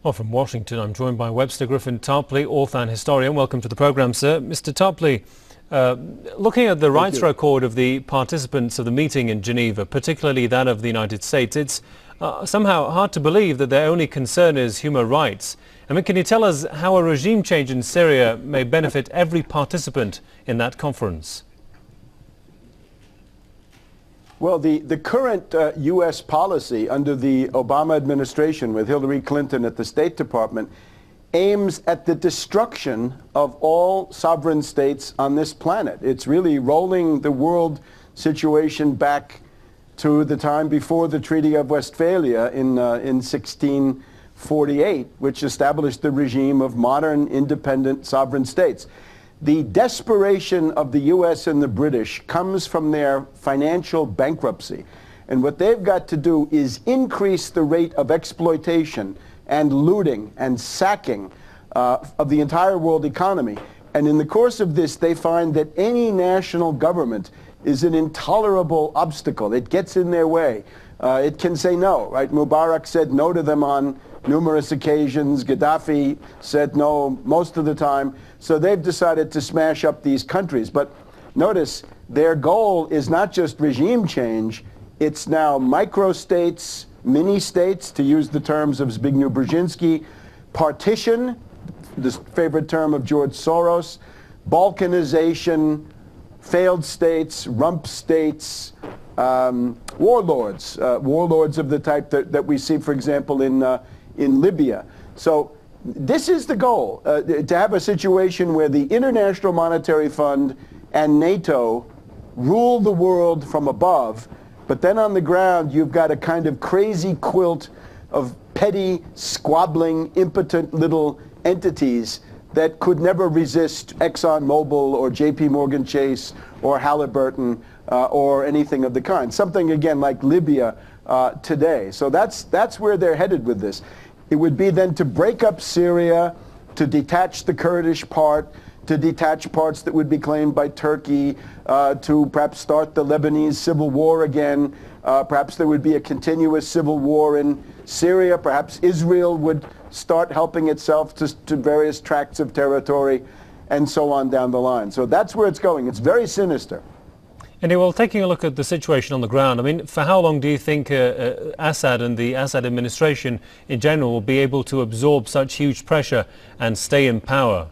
Well, from Washington, I'm joined by Webster Tarpley, author and historian. Welcome to the program, sir. Mr. Tarpley, looking at the rights record of the participants of the meeting in Geneva, particularly that of the United States, it's somehow hard to believe that their only concern is human rights. I mean, can you tell us how a regime change in Syria may benefit every participant in that conference? Well, the current U.S. policy under the Obama administration with Hillary Clinton at the State Department aims at the destruction of all sovereign states on this planet. It's really rolling the world situation back to the time before the Treaty of Westphalia in 1648, which established the regime of modern independent sovereign states. The desperation of the U.S. and the British comes from their financial bankruptcy. And what they've got to do is increase the rate of exploitation and looting and sacking of the entire world economy. And in the course of this, they find that any national government is an intolerable obstacle. It gets in their way. It can say no, right? Mubarak said no to them on numerous occasions. Gaddafi said no most of the time. So they've decided to smash up these countries. But notice, their goal is not just regime change. It's now microstates, mini-states, to use the terms of Zbigniew Brzezinski, partition, the favorite term of George Soros, balkanization, failed states, rump states, warlords of the type that we see, for example, in Libya. So this is the goal, to have a situation where the International Monetary Fund and NATO rule the world from above, but then on the ground you've got a kind of crazy quilt of petty, squabbling, impotent little entities that could never resist ExxonMobil or JP Morgan Chase or Halliburton or anything of the kind. Something, again, like Libya today. So that's where they're headed with this. It would be then to break up Syria, to detach the Kurdish part, to detach parts that would be claimed by Turkey, to perhaps start the Lebanese civil war again. Perhaps there would be a continuous civil war in Syria. Perhaps Israel would start helping itself to various tracts of territory, and so on down the line. So that's where it's going. It's very sinister. And well, taking a look at the situation on the ground, I mean, for how long do you think Assad and the Assad administration in general will be able to absorb such huge pressure and stay in power?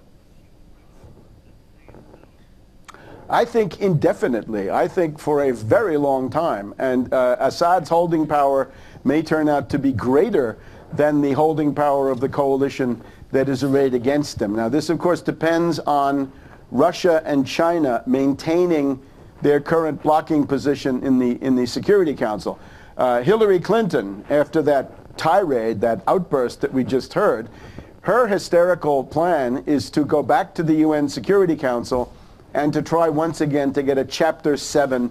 I think indefinitely. I think for a very long time. And Assad's holding power may turn out to be greater than the holding power of the coalition that is arrayed against him. Now, this, of course, depends on Russia and China maintaining their current blocking position in the Security Council. Hillary Clinton, after that tirade, that outburst that we just heard, her hysterical plan is to go back to the UN Security Council and to try once again to get a Chapter 7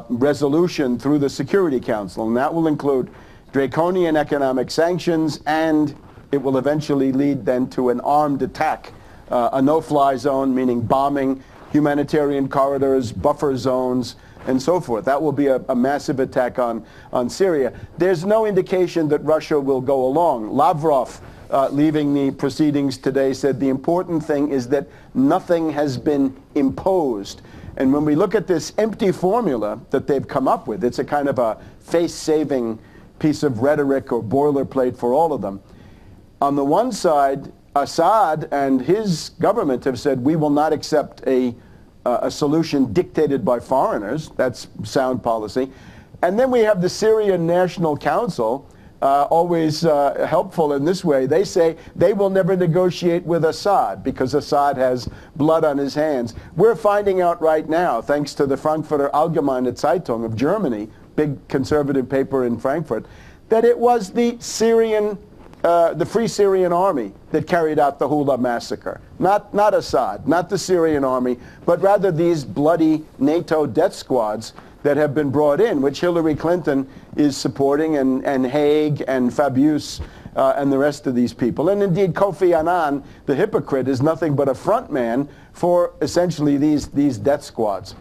resolution through the Security Council. And that will include draconian economic sanctions, and it will eventually lead then to an armed attack, a no-fly zone, meaning bombing, humanitarian corridors, buffer zones, and so forth. That will be a massive attack on Syria. There's no indication that Russia will go along. Lavrov, leaving the proceedings today, said the important thing is that nothing has been imposed. And when we look at this empty formula that they've come up with, it's a kind of a face-saving piece of rhetoric or boilerplate for all of them. On the one side, Assad and his government have said, we will not accept a solution dictated by foreigners. That's sound policy. And then we have the Syrian National Council, always helpful in this way. They say they will never negotiate with Assad because Assad has blood on his hands. We're finding out right now, thanks to the Frankfurter Allgemeine Zeitung of Germany, big conservative paper in Frankfurt, that it was the Free Syrian Army that carried out the Hula massacre. Not Assad, not the Syrian army, but rather these bloody NATO death squads that have been brought in, which Hillary Clinton is supporting, and Haig and Fabius and the rest of these people. And indeed, Kofi Annan, the hypocrite, is nothing but a front man for essentially these death squads.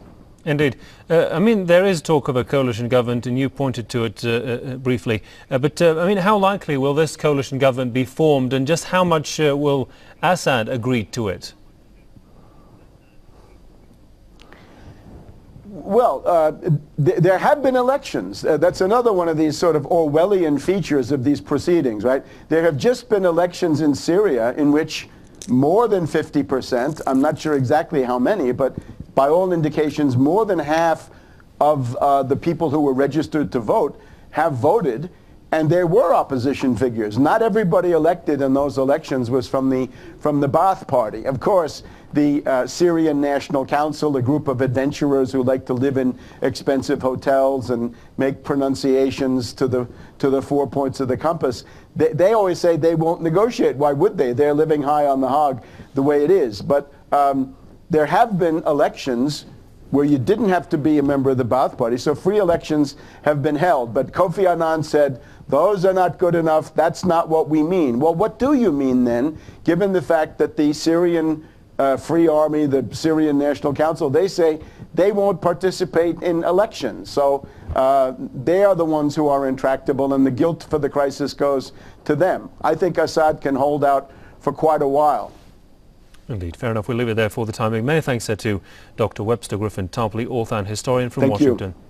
Indeed. I mean, there is talk of a coalition government, and you pointed to it briefly. But I mean, how likely will this coalition government be formed, and just how much will Assad agree to it? Well, there have been elections. That's another one of these sort of Orwellian features of these proceedings, right? There have just been elections in Syria in which more than 50%, I'm not sure exactly how many, but by all indications, more than half of the people who were registered to vote have voted, and there were opposition figures. Not everybody elected in those elections was from the Ba'ath Party. Of course, the Syrian National Council, a group of adventurers who like to live in expensive hotels and make pronunciations to the 4 points of the compass, they always say they won't negotiate. Why would they? They're living high on the hog the way it is. But there have been elections where you didn't have to be a member of the Ba'ath Party, so free elections have been held. But Kofi Annan said, those are not good enough, that's not what we mean. Well, what do you mean then, given the fact that the Syrian Free Army, the Syrian National Council, they say they won't participate in elections. So they are the ones who are intractable, and the guilt for the crisis goes to them. I think Assad can hold out for quite a while. Indeed. Fair enough. We'll leave it there for the time being. Many thanks to Dr. Webster Tarpley, author and historian from Washington. You.